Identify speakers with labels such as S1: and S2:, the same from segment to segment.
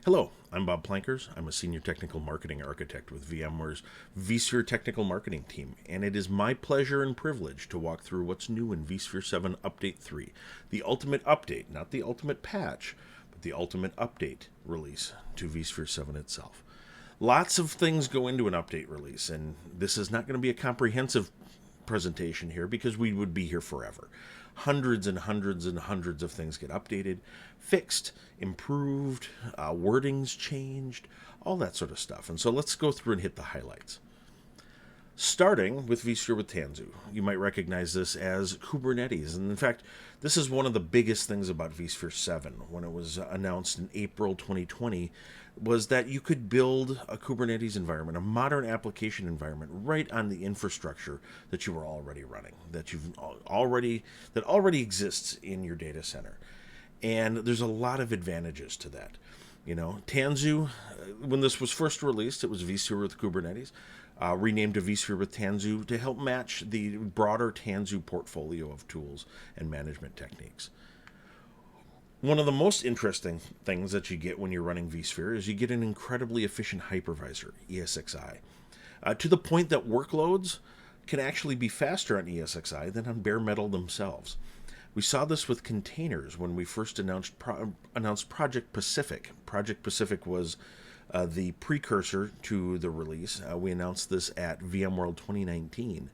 S1: Hello, I'm Bob Plankers. I'm a Senior Technical Marketing Architect with VMware's vSphere Technical Marketing Team, and it is my pleasure and privilege to walk through what's new in vSphere 7 Update 3, the ultimate update, not the ultimate patch, but the ultimate update release to vSphere 7 itself. Lots of things go into an update release, and this is not going to be a comprehensive presentation here because we would be here forever. Hundreds and hundreds and hundreds of things get updated, fixed, improved, wordings changed, all that sort of stuff. And so let's go through and hit the highlights. Starting with vSphere with Tanzu. You might recognize this as Kubernetes. And in fact, this is one of the biggest things about vSphere 7 when it was announced in April 2020, was that you could build a Kubernetes environment, a modern application environment, right on the infrastructure that you were already running, that already exists in your data center. And there's a lot of advantages to that. You know, Tanzu, when this was first released, it was vSphere with Kubernetes. Renamed to vSphere with Tanzu to help match the broader Tanzu portfolio of tools and management techniques. One of the most interesting things that you get when you're running vSphere is you get an incredibly efficient hypervisor, ESXi, to the point that workloads can actually be faster on ESXi than on bare metal themselves. We saw this with containers when we first announced Project Pacific. Project Pacific was the precursor to the release. We announced this at VMworld 2019,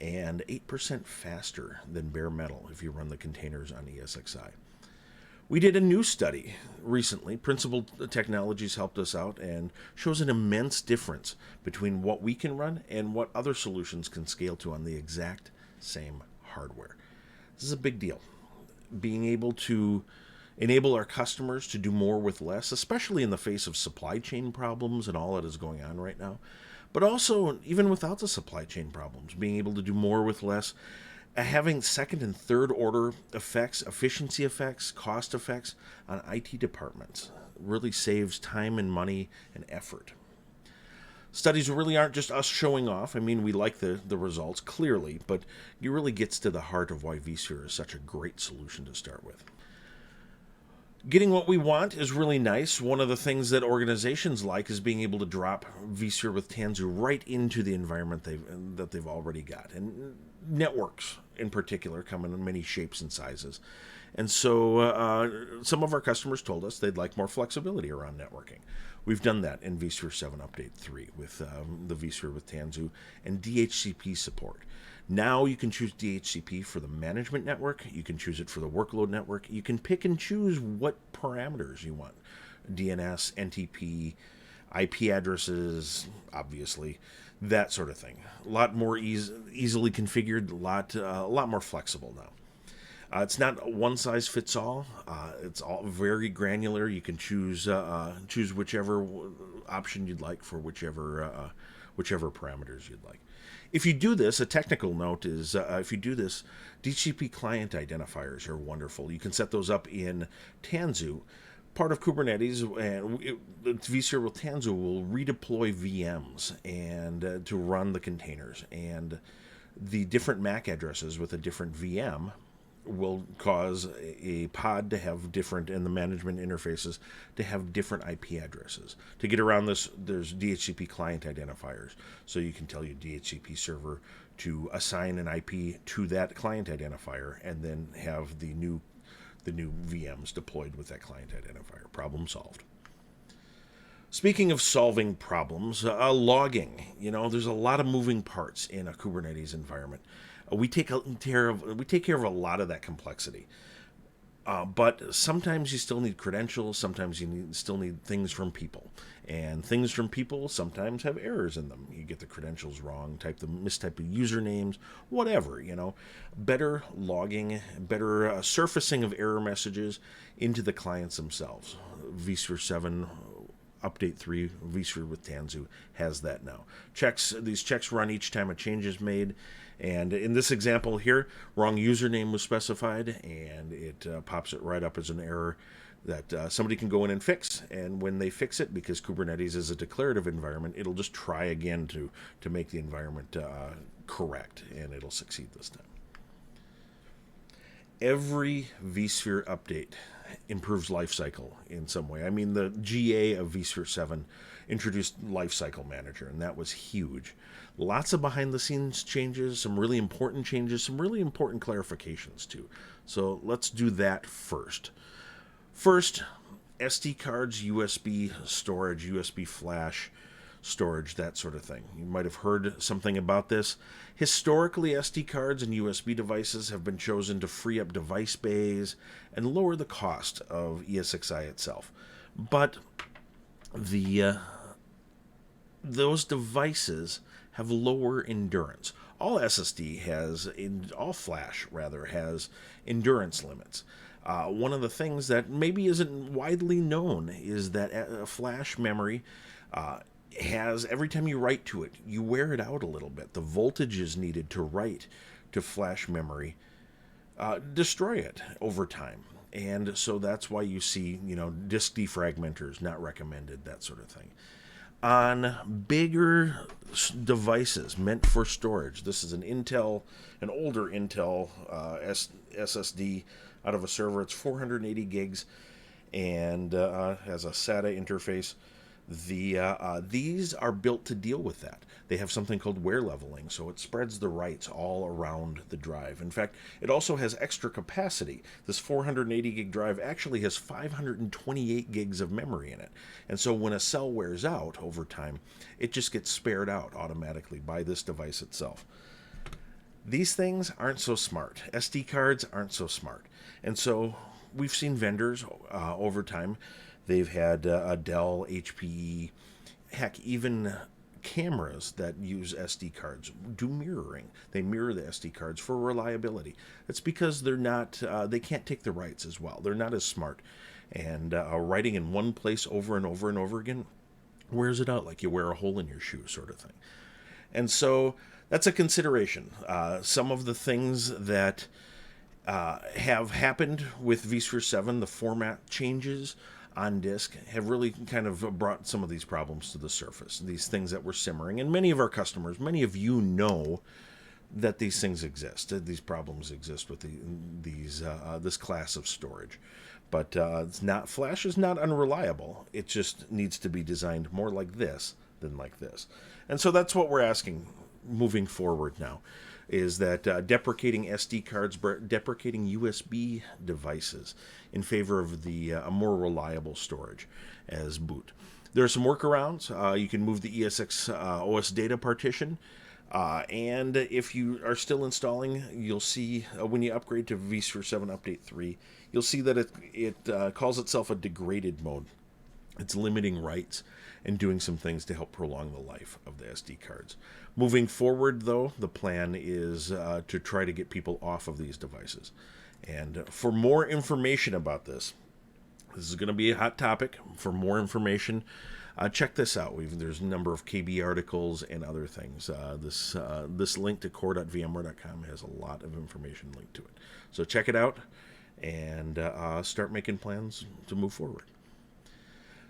S1: and 8% faster than bare metal if you run the containers on ESXi. We did a new study recently. Principal Technologies helped us out and shows an immense difference between what we can run and what other solutions can scale to on the exact same hardware. This is a big deal. Being able to enable our customers to do more with less, especially in the face of supply chain problems and all that is going on right now. But also, even without the supply chain problems, being able to do more with less, having second and third order effects, efficiency effects, cost effects on IT departments really saves time and money and effort. Studies really aren't just us showing off. I mean, we like the results, clearly, but it really gets to the heart of why vSphere is such a great solution to start with. Getting what we want is really nice. One of the things that organizations like is being able to drop vSphere with Tanzu right into the environment that they've already got. And networks, in particular, come in many shapes and sizes. And so some of our customers told us they'd like more flexibility around networking. We've done that in vSphere 7 Update 3 with the vSphere with Tanzu and DHCP support. Now you can choose DHCP for the management network. You can choose it for the workload network. You can pick and choose what parameters you want. DNS, NTP, IP addresses, obviously, that sort of thing. A lot more easily configured, a lot more flexible now. It's not one size fits all. It's all very granular. You can choose whichever option you'd like for whichever parameters you'd like. If you do this, a technical note is if you do this, DHCP client identifiers are wonderful. You can set those up in Tanzu. Part of Kubernetes and vSphere with Tanzu will redeploy VMs and to run the containers, and the different MAC addresses with a different VM will cause a pod to have different, and the management interfaces to have different IP addresses. To get around this, there's DHCP client identifiers. So you can tell your DHCP server to assign an IP to that client identifier and then have the new VMs deployed with that client identifier. Problem solved. Speaking of solving problems, logging. You know, there's a lot of moving parts in a Kubernetes environment. We take care of a lot of that complexity. But sometimes you still need credentials. Sometimes you still need things from people. And things from people sometimes have errors in them. You get the credentials wrong, mistype of usernames, whatever, you know. Better logging, better surfacing of error messages into the clients themselves. vSphere 7 Update 3, vSphere with Tanzu, has that now. These checks run each time a change is made. And in this example here, wrong username was specified, and it pops it right up as an error that somebody can go in and fix. And when they fix it, because Kubernetes is a declarative environment, it'll just try again to make the environment correct, and it'll succeed this time. Every vSphere update improves lifecycle in some way. I mean, the GA of vSphere 7 introduced Lifecycle Manager, and that was huge. Lots of behind-the-scenes changes, some really important changes, some really important clarifications too. So let's do that first. First, SD cards, USB storage, USB flash storage, that sort of thing. You might have heard something about this. Historically, SD cards and USB devices have been chosen to free up device bays and lower the cost of ESXi itself. But those devices have lower endurance. All SSD has, all flash rather, has endurance limits. One of the things that maybe isn't widely known is that a flash memory has, every time you write to it, you wear it out a little bit. The voltages needed to write to flash memory destroy it over time. And so that's why you see, disk defragmenters not recommended, that sort of thing. On bigger devices meant for storage, this is an older Intel SSD out of a server. It's 480 gigs and has a SATA interface. These are built to deal with that. They have something called wear leveling, so it spreads the writes all around the drive. In fact, it also has extra capacity. This 480 gig drive actually has 528 gigs of memory in it. And so when a cell wears out over time, it just gets spared out automatically by this device itself. These things aren't so smart. SD cards aren't so smart. And so we've seen vendors over time. They've had Dell, HPE, heck, even cameras that use SD cards do mirroring. They mirror the SD cards for reliability. It's because they're not, they can't take the writes as well. They're not as smart. And writing in one place over and over and over again wears it out like you wear a hole in your shoe, sort of thing. And so that's a consideration. Some of the things that have happened with vSphere 7, the format changes on disk, have really kind of brought some of these problems to the surface, these things that were simmering. And many of our customers, many of you know that these things exist, these problems exist with this class of storage. But Flash is not unreliable. It just needs to be designed more like this than like this. And so that's what we're asking moving forward now, is that deprecating SD cards, deprecating USB devices in favor of the more reliable storage as boot. There are some workarounds. You can move the ESX OS data partition. And if you are still installing, you'll see when you upgrade to vSphere 7 Update 3, you'll see that it calls itself a degraded mode. It's limiting writes and doing some things to help prolong the life of the SD cards. Moving forward, though, the plan is to try to get people off of these devices. And for more information about this is going to be a hot topic. For more information, check this out. There's a number of KB articles and other things. This link to core.vmware.com has a lot of information linked to it. So check it out and start making plans to move forward.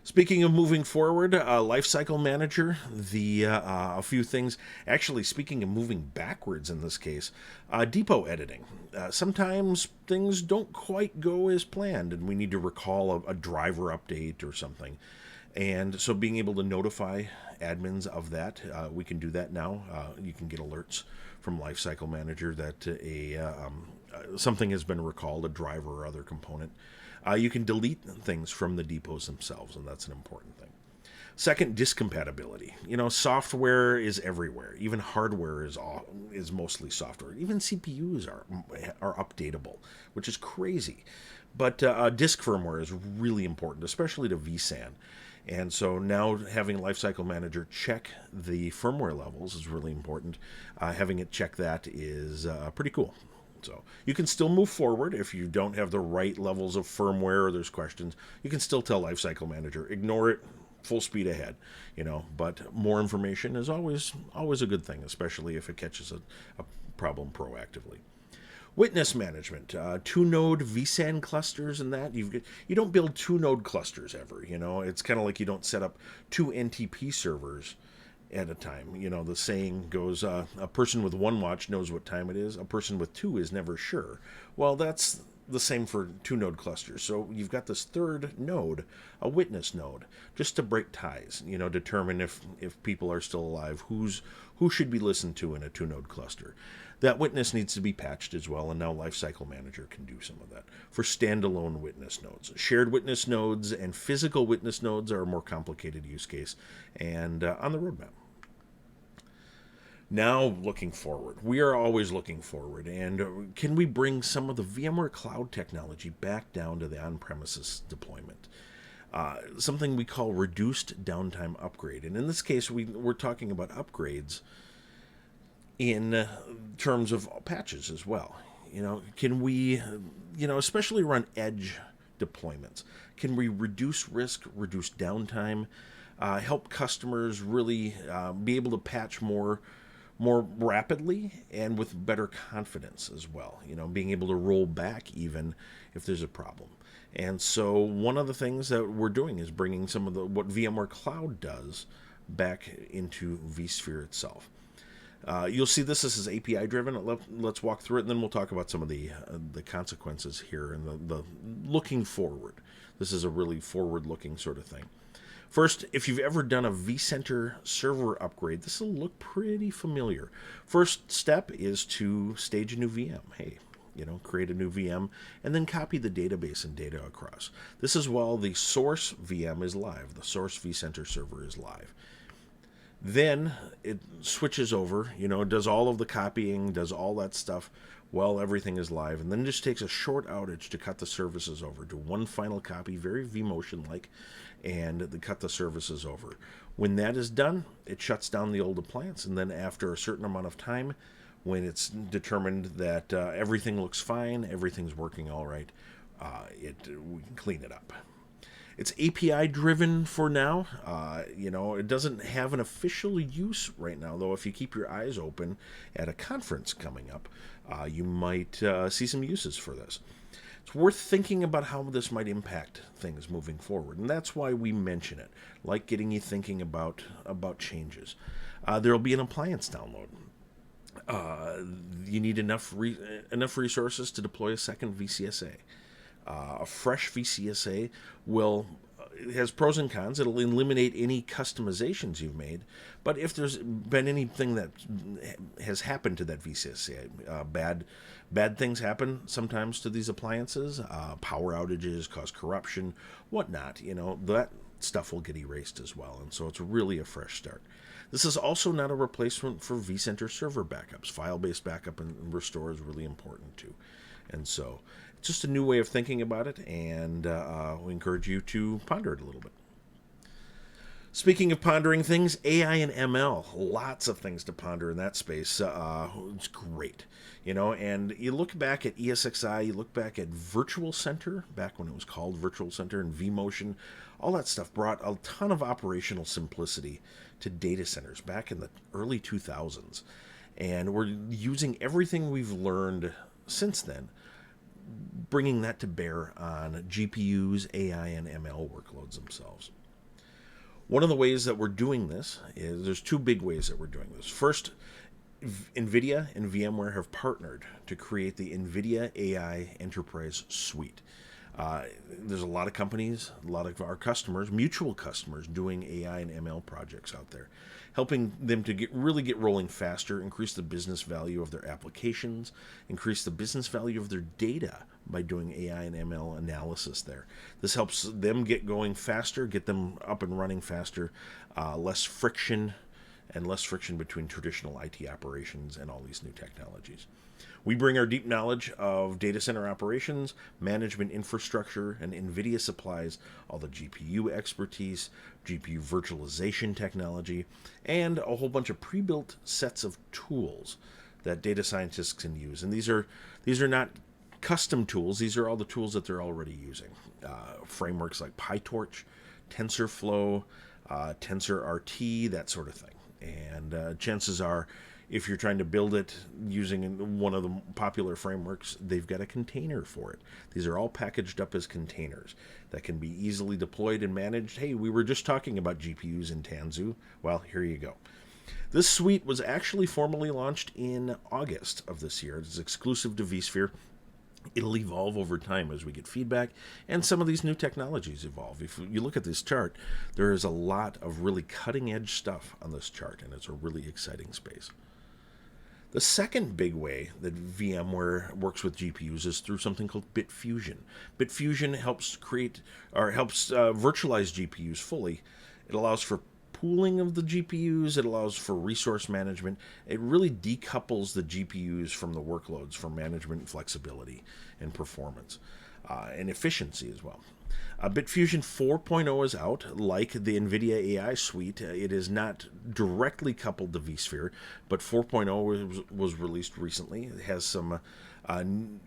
S1: Speaking of moving forward, Lifecycle Manager, a few things. Actually, speaking of moving backwards in this case, depot editing. Sometimes things don't quite go as planned, and we need to recall a driver update or something. And so being able to notify admins of that, we can do that now. You can get alerts from Lifecycle Manager that something has been recalled, a driver or other component. You can delete things from the depots themselves, and that's an important thing. Second, disk compatibility. Software is everywhere. Even hardware is mostly software. Even CPUs are updatable, which is crazy. But disk firmware is really important, especially to vSAN. And so now having Lifecycle Manager check the firmware levels is really important. Having it check that is pretty cool. So you can still move forward if you don't have the right levels of firmware or there's questions. You can still tell Lifecycle Manager, ignore it, full speed ahead. But more information is always a good thing, especially if it catches a problem proactively. Witness management, two-node vSAN clusters and that. You don't build two-node clusters ever. It's kind of like you don't set up two NTP servers at a time. The saying goes, a person with one watch knows what time it is. A person with two is never sure. Well, that's the same for 2-node clusters. So you've got this third node, a witness node, just to break ties, determine if people are still alive, who should be listened to in a 2-node cluster. That witness needs to be patched as well, and now Lifecycle Manager can do some of that. For standalone witness nodes, shared witness nodes and physical witness nodes are a more complicated use case and on the roadmap. Now, looking forward. We are always looking forward. And can we bring some of the VMware cloud technology back down to the on-premises deployment? Something we call reduced downtime upgrade. And in this case, we're talking about upgrades in terms of patches as well. Can we, especially around edge deployments, can we reduce risk, reduce downtime, help customers really be able to patch more rapidly and with better confidence as well, being able to roll back even if there's a problem. And so one of the things that we're doing is bringing some of what VMware Cloud does back into vSphere itself. You'll see this is API driven. Let's walk through it, and then we'll talk about some of the consequences here and the looking forward. This is a really forward-looking sort of thing. First, if you've ever done a vCenter server upgrade, this will look pretty familiar. First step is to stage a new VM. Hey, create a new VM, and then copy the database and data across. This is while the source VM is live. The source vCenter server is live. Then it switches over, does all of the copying, does all that stuff while everything is live, and then just takes a short outage to cut the services over, do one final copy, very vMotion-like, and cut the services over. When that is done, it shuts down the old appliance, and then after a certain amount of time, when it's determined that everything looks fine, everything's working all right, we can clean it up. It's API driven for now. It doesn't have an official use right now, though. If you keep your eyes open at a conference coming up, you might see some uses for this. It's worth thinking about how this might impact things moving forward, and that's why we mention it, like getting you thinking about changes. There will be an appliance download. You need enough resources to deploy a second VCSA. A fresh VCSA it has pros and cons. It'll eliminate any customizations you've made. But if there's been anything that has happened to that VCSA, bad things happen sometimes to these appliances. Power outages cause corruption, whatnot. That stuff will get erased as well. And so it's really a fresh start. This is also not a replacement for vCenter server backups. File-based backup and restore is really important too. And so it's just a new way of thinking about it, and we encourage you to ponder it a little bit. Speaking of pondering things, AI and ML, lots of things to ponder in that space. It's great. And you look back at ESXi, you look back at Virtual Center, back when it was called Virtual Center, and vMotion, all that stuff brought a ton of operational simplicity to data centers back in the early 2000s. And we're using everything we've learned since then, bringing that to bear on GPUs, AI, and ML workloads themselves. One of the ways that we're doing this is there's two big ways that we're doing this. First, NVIDIA and VMware have partnered to create the NVIDIA AI Enterprise Suite. There's a lot of companies, a lot of our customers, mutual customers, doing AI and ML projects out there, helping them to really get rolling faster, increase the business value of their applications, increase the business value of their data by doing AI and ML analysis there. This helps them get going faster, get them up and running faster, less friction between traditional IT operations and all these new technologies. We bring our deep knowledge of data center operations, management infrastructure, and NVIDIA supplies all the GPU expertise, GPU virtualization technology, and a whole bunch of pre-built sets of tools that data scientists can use. And these are not custom tools. These are all the tools that they're already using. Frameworks like PyTorch, TensorFlow, TensorRT, that sort of thing. And chances are, if you're trying to build it using one of the popular frameworks, they've got a container for it. These are all packaged up as containers that can be easily deployed and managed. Hey, we were just talking about GPUs in Tanzu. Well, here you go. This suite was actually formally launched in August of this year. It's exclusive to vSphere. It'll evolve over time as we get feedback and some of these new technologies evolve. If you look at this chart, there is a lot of really cutting edge stuff on this chart, and it's a really exciting space. The second big way that VMware works with GPUs is through something called Bitfusion. Bitfusion helps virtualize GPUs fully. It allows for pooling of the GPUs. It allows for resource management. It really decouples the GPUs from the workloads for management, flexibility, and performance, and efficiency as well. Bitfusion 4.0 is out. Like the NVIDIA AI suite, it is not directly coupled to vSphere, but 4.0 was released recently. It has some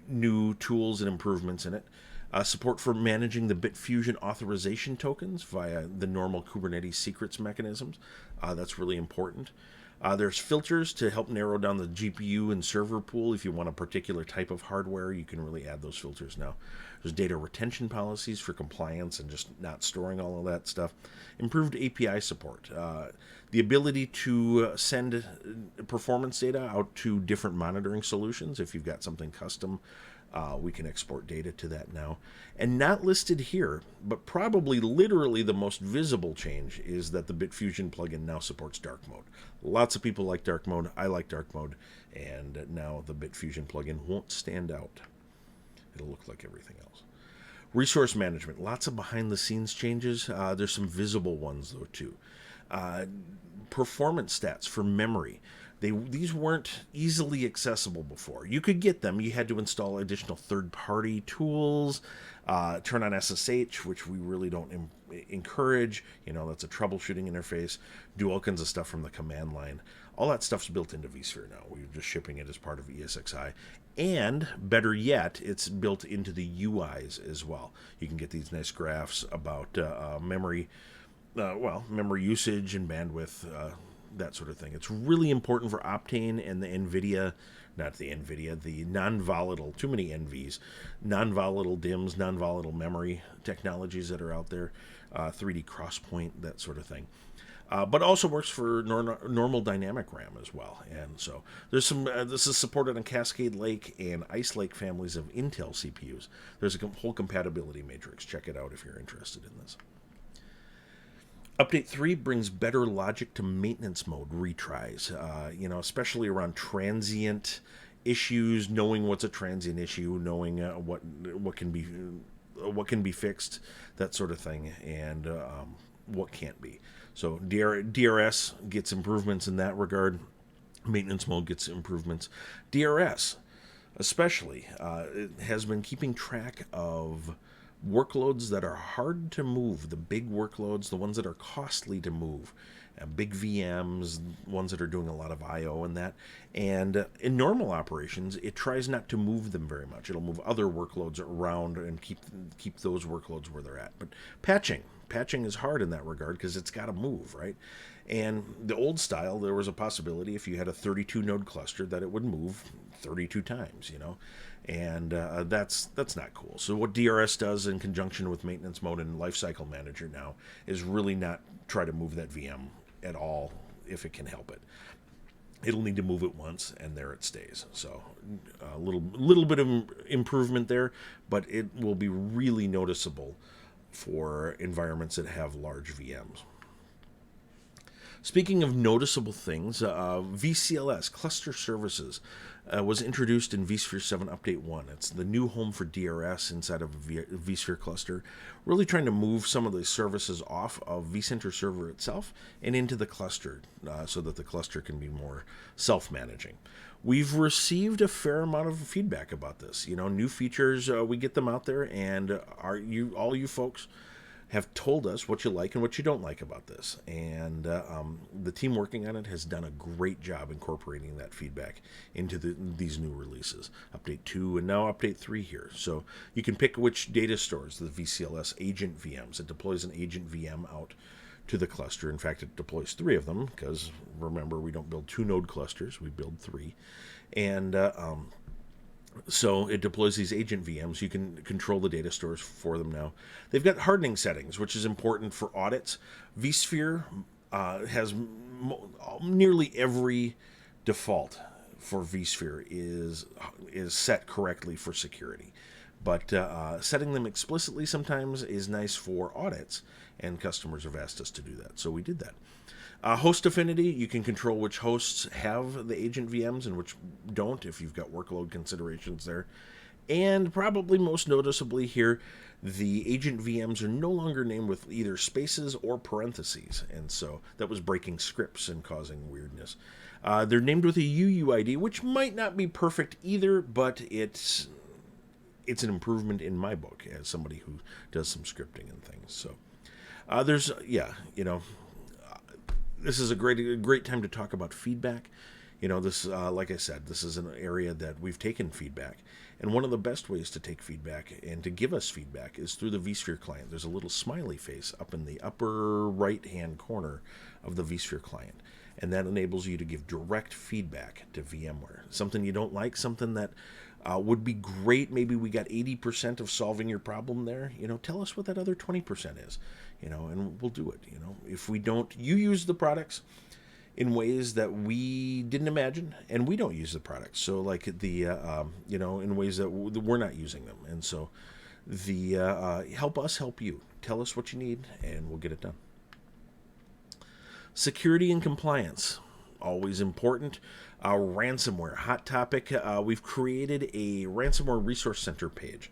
S1: new tools and improvements in it. Support for managing the Bitfusion authorization tokens via the normal Kubernetes secrets mechanisms. That's really important. There's filters to help narrow down the GPU and server pool. If you want a particular type of hardware, you can really add those filters now. There's data retention policies for compliance and just not storing all of that stuff. Improved API support. The ability to send performance data out to different monitoring solutions. If you've got something custom, we can export data to that now. And not listed here, but probably literally the most visible change is that the Bitfusion plugin now supports dark mode. Lots of people like dark mode. I like dark mode. And now the Bitfusion plugin won't stand out. It'll look like everything else. Resource management. Lots of behind-the-scenes changes. There's some visible ones, though, too. Performance stats for memory. These weren't easily accessible before. You could get them. You had to install additional third-party tools, turn on SSH, which we really don't encourage. That's a troubleshooting interface. Do all kinds of stuff from the command line. All that stuff's built into vSphere now. We're just shipping it as part of ESXi. And better yet, it's built into the UIs as well. You can get these nice graphs about memory usage and bandwidth, that sort of thing. It's really important for Optane and the non-volatile, too many NVs, non-volatile DIMMs, non-volatile memory technologies that are out there, 3D Crosspoint, that sort of thing. But also works for normal dynamic RAM as well. And so there's some. This is supported on Cascade Lake and Ice Lake families of Intel CPUs. There's a whole compatibility matrix. Check it out if you're interested in this. Update 3 brings better logic to maintenance mode retries, especially around transient issues, knowing what's a transient issue, knowing what can be fixed, that sort of thing, and what can't be. So DRS gets improvements in that regard. Maintenance mode gets improvements. DRS, especially, has been keeping track of workloads that are hard to move, the big workloads, the ones that are costly to move, big VMs, ones that are doing a lot of I/O and that. And in normal operations, it tries not to move them very much. It'll move other workloads around and keep those workloads where they're at. But patching is hard in that regard because it's got to move, right? And the old style, there was a possibility if you had a 32 node cluster that it would move 32 times, and that's not cool. So what DRS does in conjunction with maintenance mode and Lifecycle Manager now is really not try to move that VM at all if it can help it. It'll need to move it once, and there it stays. So a little bit of improvement there, but it will be really noticeable for environments that have large VMs. Speaking of noticeable things, VCLS, Cluster Services, was introduced in vSphere 7 Update 1. It's the new home for DRS inside of a vSphere cluster, really trying to move some of the services off of vCenter server itself and into the cluster so that the cluster can be more self-managing. We've received a fair amount of feedback about this. New features, we get them out there, and all you folks have told us what you like and what you don't like about this. And the team working on it has done a great job incorporating that feedback into these new releases. Update 2 and now Update 3 here. So you can pick which data stores, the VCLS agent VMs. It deploys an agent VM out to the cluster. In fact, it deploys 3 of them because, remember, we don't build 2 node clusters. We build 3. And so it deploys these agent VMs. You can control the data stores for them now. They've got hardening settings, which is important for audits. vSphere has nearly every default for vSphere is set correctly for security. But setting them explicitly sometimes is nice for audits, and customers have asked us to do that, so we did that. Host affinity, you can control which hosts have the agent VMs and which don't if you've got workload considerations there. And probably most noticeably here, the agent VMs are no longer named with either spaces or parentheses, and so that was breaking scripts and causing weirdness. They're named with a UUID, which might not be perfect either, but it's an improvement in my book as somebody who does some scripting and things. So this is a great time to talk about feedback. This, like I said, this is an area that we've taken feedback. And one of the best ways to take feedback and to give us feedback is through the vSphere client. There's a little smiley face up in the upper right-hand corner of the vSphere client. And that enables you to give direct feedback to VMware. Something you don't like, something that would be great. Maybe we got 80% of solving your problem there. Tell us what that other 20% is, and we'll do it. If we don't, you use the products in ways that we didn't imagine, and we don't use the products. So like in ways that we're not using them. And so help us help you. Tell us what you need, and we'll get it done. Security and compliance, always important. Ransomware, hot topic. We've created a Ransomware Resource Center page.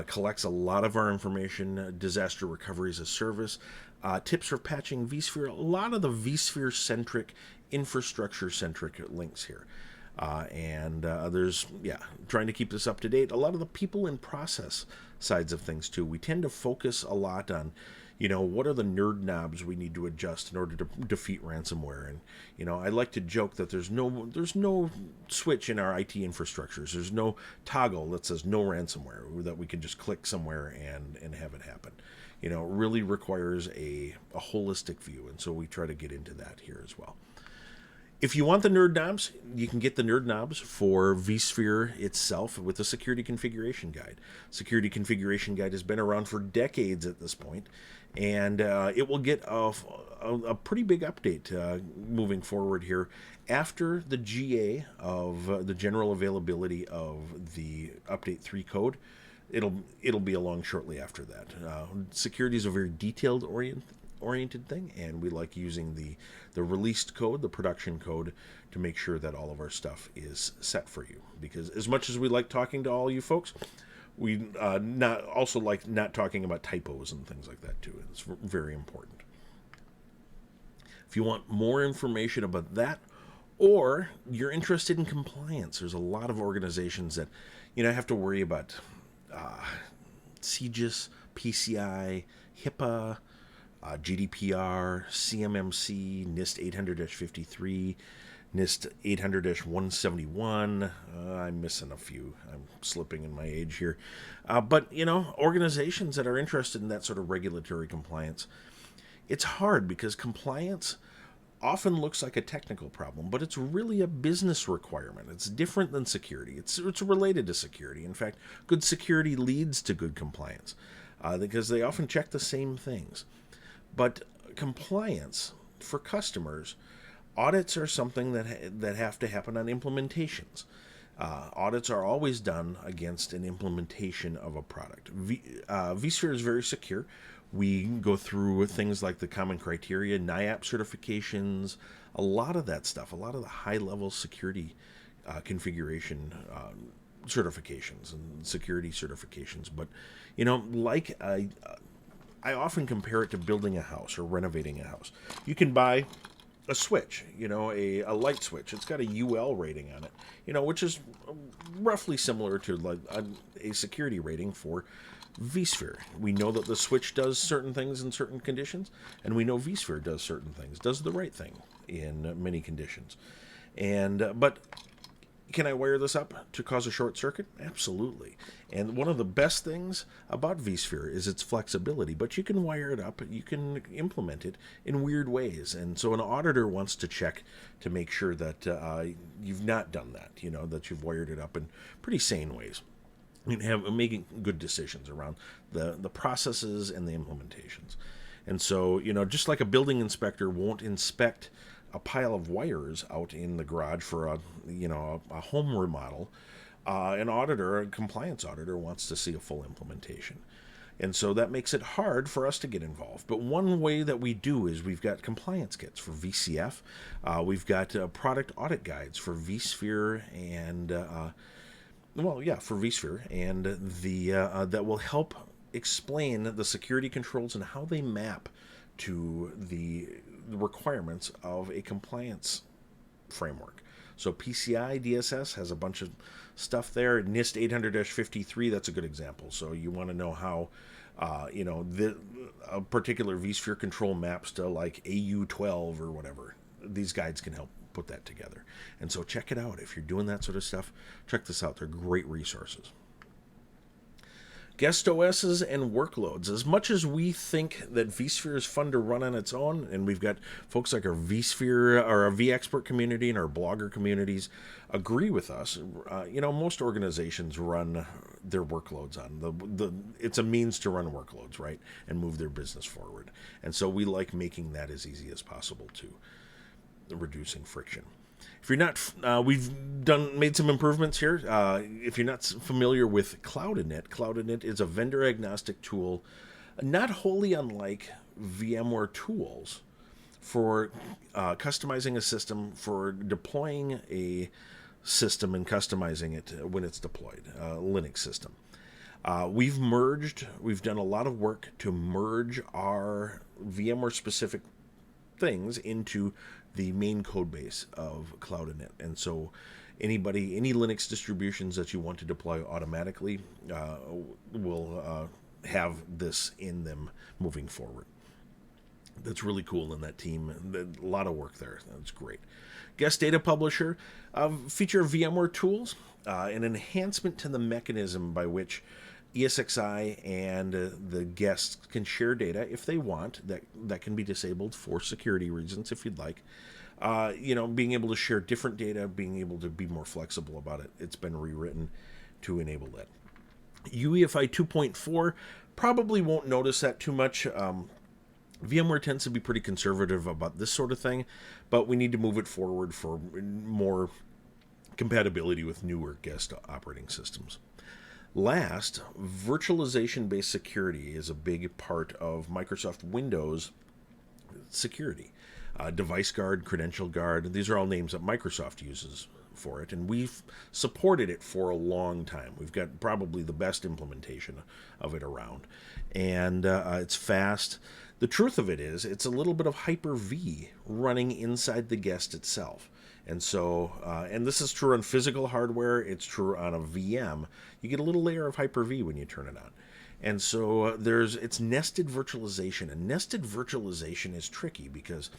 S1: Collects a lot of our information, disaster recovery as a service, tips for patching vSphere, a lot of the vSphere-centric, infrastructure-centric links here. There's trying to keep this up to date. A lot of the people and process sides of things, too. We tend to focus a lot on what are the nerd knobs we need to adjust in order to defeat ransomware? And, I like to joke that there's no switch in our IT infrastructures. There's no toggle that says no ransomware that we can just click somewhere and have it happen. It really requires a holistic view, and so we try to get into that here as well. If you want the nerd knobs, you can get the nerd knobs for vSphere itself with the Security Configuration Guide. Security Configuration Guide has been around for decades at this point, and it will get a pretty big update moving forward here after the GA of the general availability of the Update 3 code. It'll be along shortly after that. Security is a very detailed oriented thing, and we like using the released code, the production code, to make sure that all of our stuff is set for you. Because as much as we like talking to all you folks, we also like not talking about typos and things like that too. It's very important. If you want more information about that, or you're interested in compliance, there's a lot of organizations that have to worry about CGIS, PCI, HIPAA, GDPR, CMMC, NIST 800-53, NIST 800-171. I'm missing a few. I'm slipping in my age here. But organizations that are interested in that sort of regulatory compliance, it's hard because compliance often looks like a technical problem, but it's really a business requirement. It's different than security. It's related to security. In fact, good security leads to good compliance because they often check the same things. But compliance for customers, audits are something that have to happen on implementations. Audits are always done against an implementation of a product. vSphere is very secure. We go through things like the common criteria, NIAP certifications, a lot of that stuff, a lot of the high-level security configuration certifications and security certifications. But, I often compare it to building a house or renovating a house. You can buy a switch, a light switch. It's got a UL rating on it, which is roughly similar to like a security rating for vSphere. We know that the switch does certain things in certain conditions, and we know vSphere does certain things, does the right thing in many conditions. But can I wire this up to cause a short circuit? Absolutely. And one of the best things about vSphere is its flexibility, but you can wire it up, you can implement it in weird ways. And so an auditor wants to check to make sure that you've not done that, that you've wired it up in pretty sane ways. And making good decisions around the processes and the implementations. And so, just like a building inspector won't inspect a pile of wires out in the garage for a home remodel, an auditor, a compliance auditor, wants to see a full implementation. And so that makes it hard for us to get involved. But one way that we do is we've got compliance kits for VCF. We've got product audit guides for vSphere and, for vSphere. And that will help explain the security controls and how they map to the requirements of a compliance framework. So PCI DSS has a bunch of stuff there. NIST 800-53, that's a good example. So you want to know how, a particular vSphere control maps to like AU12 or whatever. These guides can help put that together. And so check it out. If you're doing that sort of stuff, check this out. They're great resources. Guest OSs and workloads. As much as we think that vSphere is fun to run on its own, and we've got folks like our vSphere or our vExpert community and our blogger communities agree with us, most organizations run their workloads on. It's a means to run workloads, right, and move their business forward. And so we like making that as easy as possible to reducing friction. If you're not, we've made some improvements here. If you're not familiar with cloud-init, cloud-init is a vendor-agnostic tool, not wholly unlike VMware tools for customizing a system, for deploying a system and customizing it when it's deployed, a Linux system. We've done a lot of work to merge our VMware-specific things into the main code base of cloud-init. And so any Linux distributions that you want to deploy automatically will have this in them moving forward. That's really cool in that team. A lot of work there. That's great. Guest Data Publisher, feature of VMware tools, an enhancement to the mechanism by which ESXi and the guests can share data if they want. That can be disabled for security reasons if you'd like. Being able to share different data, being able to be more flexible about it. It's been rewritten to enable that. UEFI 2.4, probably won't notice that too much. VMware tends to be pretty conservative about this sort of thing, but we need to move it forward for more compatibility with newer guest operating systems. Last, virtualization-based security is a big part of Microsoft Windows security. Device Guard, Credential Guard, these are all names that Microsoft uses for it, and we've supported it for a long time. We've got probably the best implementation of it around, and it's fast. The truth of it is, it's a little bit of Hyper-V running inside the guest itself. And so, and this is true on physical hardware, it's true on a VM. You get a little layer of Hyper-V when you turn it on. And so it's nested virtualization, and nested virtualization is tricky because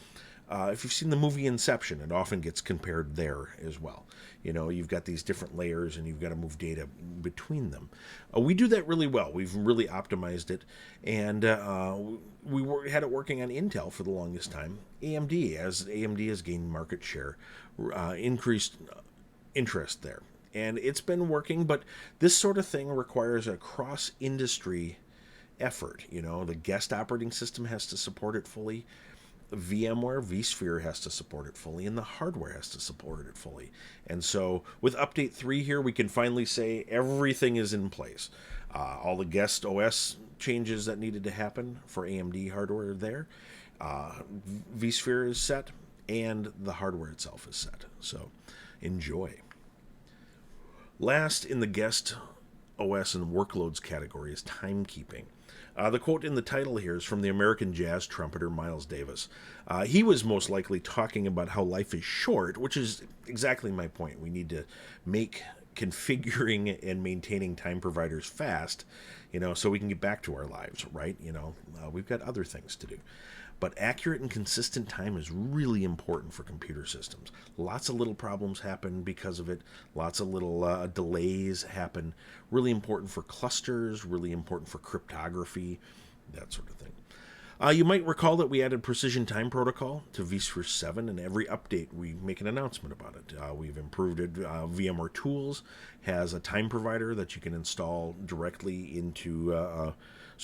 S1: if you've seen the movie Inception, it often gets compared there as well. You've got these different layers and you've got to move data between them. We do that really well. We've really optimized it, and we had it working on Intel for the longest time. AMD, as AMD has gained market share, increased interest there. And it's been working, but this sort of thing requires a cross-industry effort. The guest operating system has to support it fully. VMware, vSphere has to support it fully, and the hardware has to support it fully. And so with Update 3 here, we can finally say everything is in place. All the guest OS changes that needed to happen for AMD hardware there. vSphere is set, and the hardware itself is set. So enjoy. Last in the guest OS and workloads category is timekeeping. The quote in the title here is from the American jazz trumpeter Miles Davis. He was most likely talking about how life is short, which is exactly my point. We need to make configuring and maintaining time providers fast, so we can get back to our lives, right? We've got other things to do. But accurate and consistent time is really important for computer systems. Lots of little problems happen because of it. Lots of little delays happen. Really important for clusters, really important for cryptography, that sort of thing. You might recall that we added Precision Time Protocol to vSphere 7, and every update we make an announcement about it. We've improved it. VMware Tools has a time provider that you can install directly into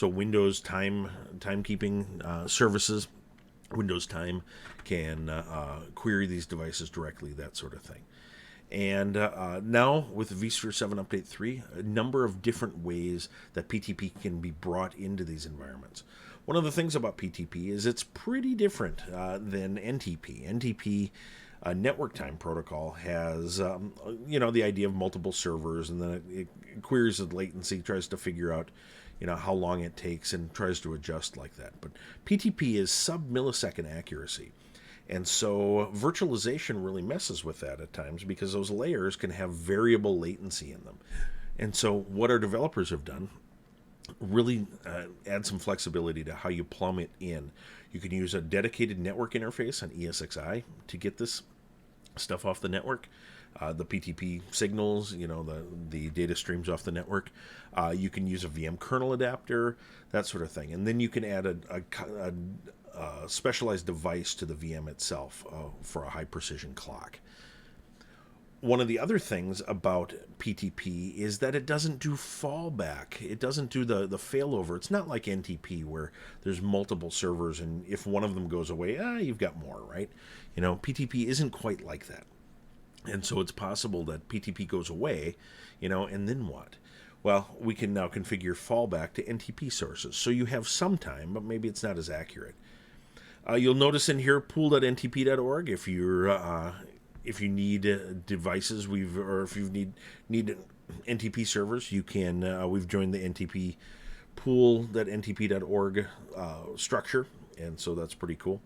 S1: Windows timekeeping services Windows Time can query these devices directly, that sort of thing. And now with vSphere 7 Update 3, a number of different ways that PTP can be brought into these environments. One of the things about PTP is it's pretty different than NTP. NTP, network time protocol, has the idea of multiple servers, and then it queries the latency, tries to figure out how long it takes, and tries to adjust like that. But PTP is sub-millisecond accuracy. And so virtualization really messes with that at times because those layers can have variable latency in them. And so what our developers have done really add some flexibility to how you plumb it in. You can use a dedicated network interface on ESXi to get this stuff off the network. The PTP signals, the data streams off the network. You can use a VM kernel adapter, that sort of thing. And then you can add a specialized device to the VM itself for a high precision clock. One of the other things about PTP is that it doesn't do fallback. It doesn't do the failover. It's not like NTP where there's multiple servers and if one of them goes away, you've got more, right? PTP isn't quite like that. And so it's possible that PTP goes away, and then what? Well, we can now configure fallback to NTP sources. So you have some time, but maybe it's not as accurate. You'll notice in here pool.ntp.org if you need devices or if you need NTP servers, you can. We've joined the NTP pool.ntp.org structure, and so that's pretty cool.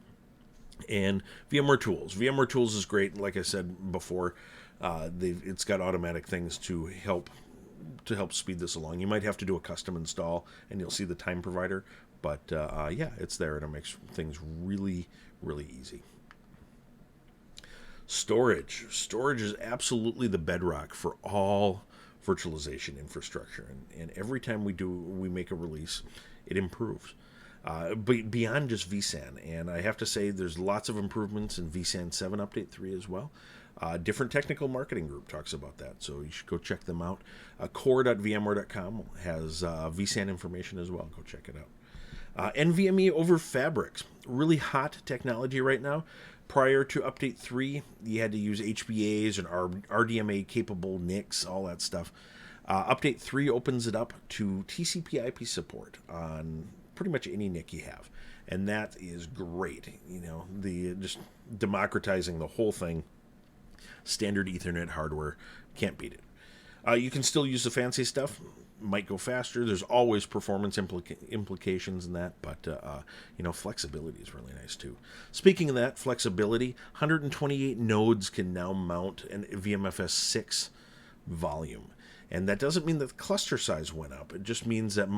S1: And VMware Tools. VMware Tools is great. Like I said before, it's got automatic things to help speed this along. You might have to do a custom install, and you'll see the time provider. But it's there, and it makes things really, really easy. Storage. Storage is absolutely the bedrock for all virtualization infrastructure, and every time we make a release, it improves. But beyond just vSAN, and I have to say there's lots of improvements in vSAN 7 Update 3 as well. Different technical marketing group talks about that, so you should go check them out. Core.vmware.com has vSAN information as well. Go check it out. NVMe over Fabrics, really hot technology right now. Prior to Update 3, you had to use HBAs and RDMA-capable NICs, all that stuff. Update 3 opens it up to TCP/IP support on pretty much any NIC you have, and that is great. Just democratizing the whole thing. Standard Ethernet hardware, can't beat it. You can still use the fancy stuff. Might go faster. There's always performance implications in that, but flexibility is really nice too. Speaking of that flexibility, 128 nodes can now mount an VMFS 6 volume. And that doesn't mean that the cluster size went up. It just means that,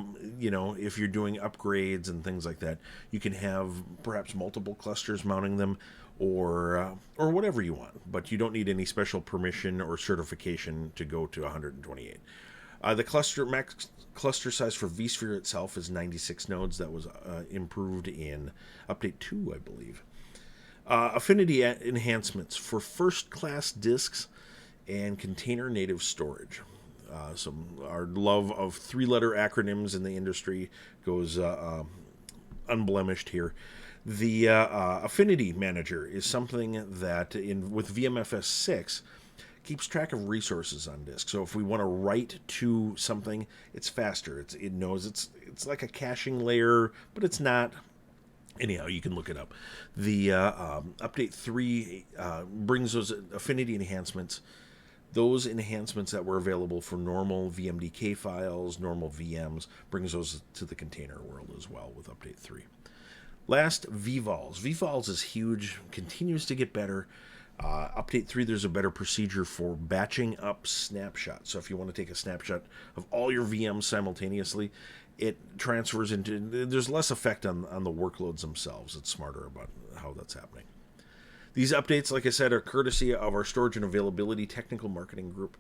S1: if you're doing upgrades and things like that, you can have perhaps multiple clusters mounting them or whatever you want. But you don't need any special permission or certification to go to 128. The max cluster size for vSphere itself is 96 nodes. That was improved in Update 2, I believe. Affinity enhancements for first-class disks and container-native storage. Our love of three-letter acronyms in the industry goes unblemished here. The Affinity Manager is something that with VMFS 6 keeps track of resources on disk. So if we want to write to something, it's faster. It knows it's like a caching layer, but it's not. Anyhow, you can look it up. The Update 3 brings those affinity enhancements. Those enhancements that were available for normal VMDK files, normal VMs, brings those to the container world as well with Update 3. Last, vVols. vVols is huge, continues to get better. Update 3, there's a better procedure for batching up snapshots. So if you want to take a snapshot of all your VMs simultaneously, it transfers into... There's less effect on the workloads themselves. It's smarter about how that's happening. These updates, like I said, are courtesy of our storage and availability technical marketing group.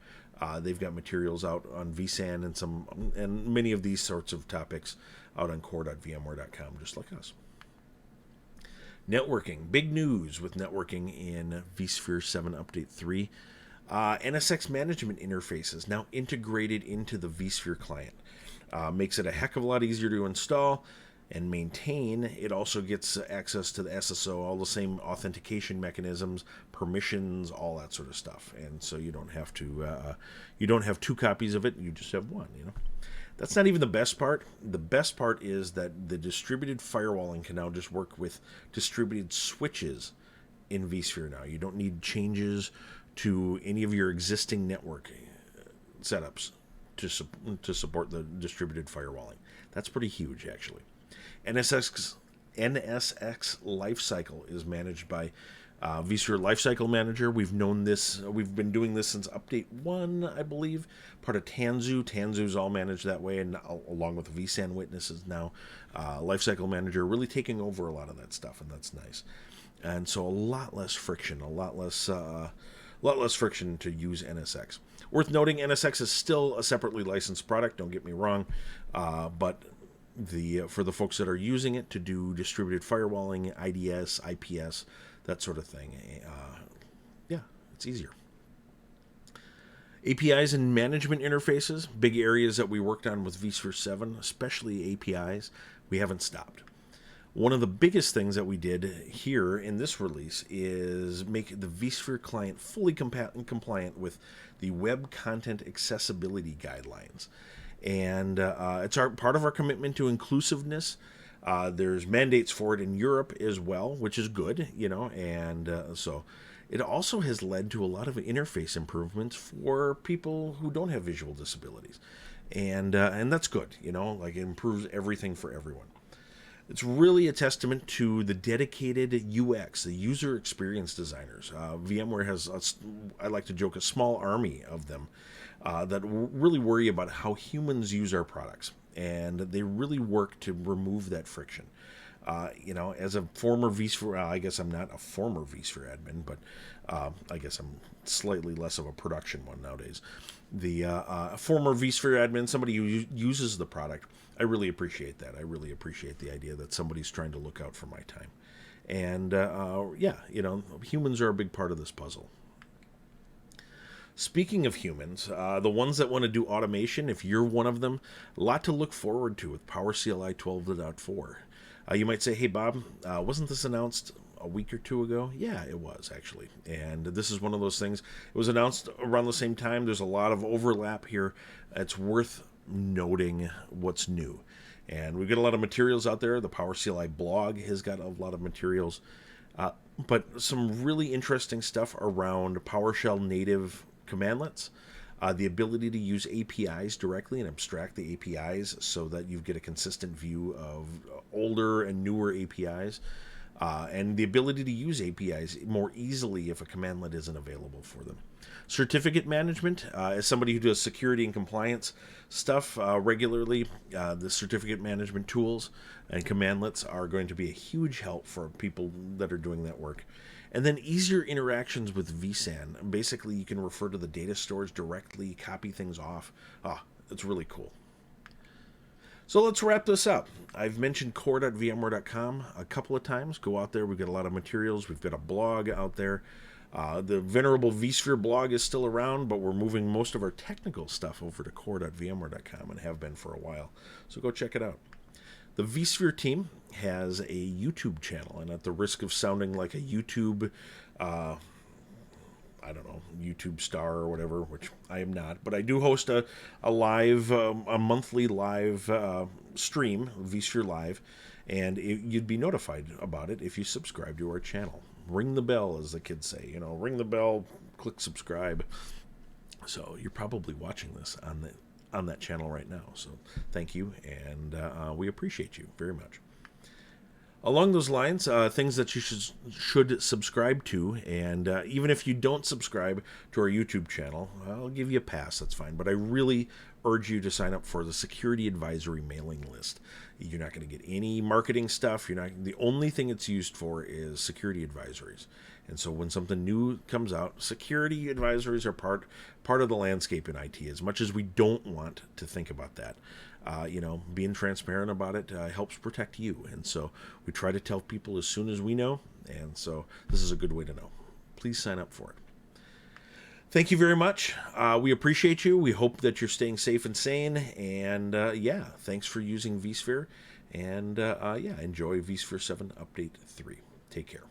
S1: They've got materials out on vSAN and many of these sorts of topics out on core.vmware.com, just like us. Networking. Big news with networking in vSphere 7 Update 3. NSX management interfaces now integrated into the vSphere client. Makes it a heck of a lot easier to install and maintain, it also gets access to the SSO, all the same authentication mechanisms, permissions, all that sort of stuff. And so you don't have two copies of it, you just have one, That's not even the best part. The best part is that the distributed firewalling can now just work with distributed switches in vSphere now. You don't need changes to any of your existing network setups to support the distributed firewalling. That's pretty huge, actually. NSX Lifecycle is managed by vSphere Lifecycle Manager. We've been doing this since update 1, I believe. Part of Tanzu. Tanzu's all managed that way, and along with vSAN witnesses now. Lifecycle Manager really taking over a lot of that stuff, and that's nice. And so a lot less friction, a lot less friction to use NSX. Worth noting, NSX is still a separately licensed product, don't get me wrong, but for the folks that are using it to do distributed firewalling, IDS, IPS, that sort of thing, it's easier. APIs and management interfaces, big areas that we worked on with vSphere 7, especially APIs. We haven't stopped. One of the biggest things that we did here in this release is make the vSphere client fully compliant with the Web Content Accessibility Guidelines. And it's part of our commitment to inclusiveness. There's mandates for it in Europe as well, which is good, and so it also has led to a lot of interface improvements for people who don't have visual disabilities. And that's good, it improves everything for everyone. It's really a testament to the dedicated UX, the user experience designers. VMware has, I like to joke, a small army of them that really worry about how humans use our products. And they really work to remove that friction. As a former vSphere, I guess I'm not a former vSphere admin, but I guess I'm slightly less of a production one nowadays. The former vSphere admin, somebody who uses the product, I really appreciate that. I really appreciate the idea that somebody's trying to look out for my time. And humans are a big part of this puzzle. Speaking of humans, the ones that want to do automation, if you're one of them, a lot to look forward to with PowerCLI 12.4. You might say, hey, Bob, wasn't this announced a week or two ago? Yeah, it was, actually. And this is one of those things. It was announced around the same time. There's a lot of overlap here. It's worth noting what's new. And we've got a lot of materials out there. The PowerCLI blog has got a lot of materials. But some really interesting stuff around PowerShell native commandlets. The ability to use APIs directly and abstract the APIs so that you get a consistent view of older and newer APIs. And the ability to use APIs more easily if a commandlet isn't available for them. Certificate management, as somebody who does security and compliance stuff regularly, the certificate management tools and commandlets are going to be a huge help for people that are doing that work. And then easier interactions with vSAN. Basically, you can refer to the data stores directly, copy things off. It's really cool. So let's wrap this up. I've mentioned core.vmware.com a couple of times. Go out there. We've got a lot of materials. We've got a blog out there. The venerable vSphere blog is still around, but we're moving most of our technical stuff over to core.vmware.com and have been for a while. So go check it out. The vSphere team has a YouTube channel, and at the risk of sounding like a YouTube, YouTube star or whatever, which I am not, but I do host a monthly live stream, vSphere Live, and you'd be notified about it if you subscribe to our channel. Ring the bell, as the kids say. Ring the bell, click subscribe. So you're probably watching this on that channel right now. So thank you, and we appreciate you very much. Along those lines, things that you should subscribe to, and even if you don't subscribe to our YouTube channel, I'll give you a pass, that's fine. But I really urge you to sign up for the Security Advisory mailing list. You're not going to get any marketing stuff. The only thing it's used for is security advisories. And so when something new comes out, security advisories are part of the landscape in IT, as much as we don't want to think about that. Being transparent about it helps protect you. And so we try to tell people as soon as we know. And so this is a good way to know. Please sign up for it. Thank you very much. We appreciate you. We hope that you're staying safe and sane. And thanks for using vSphere. And yeah, enjoy vSphere 7 Update 3. Take care.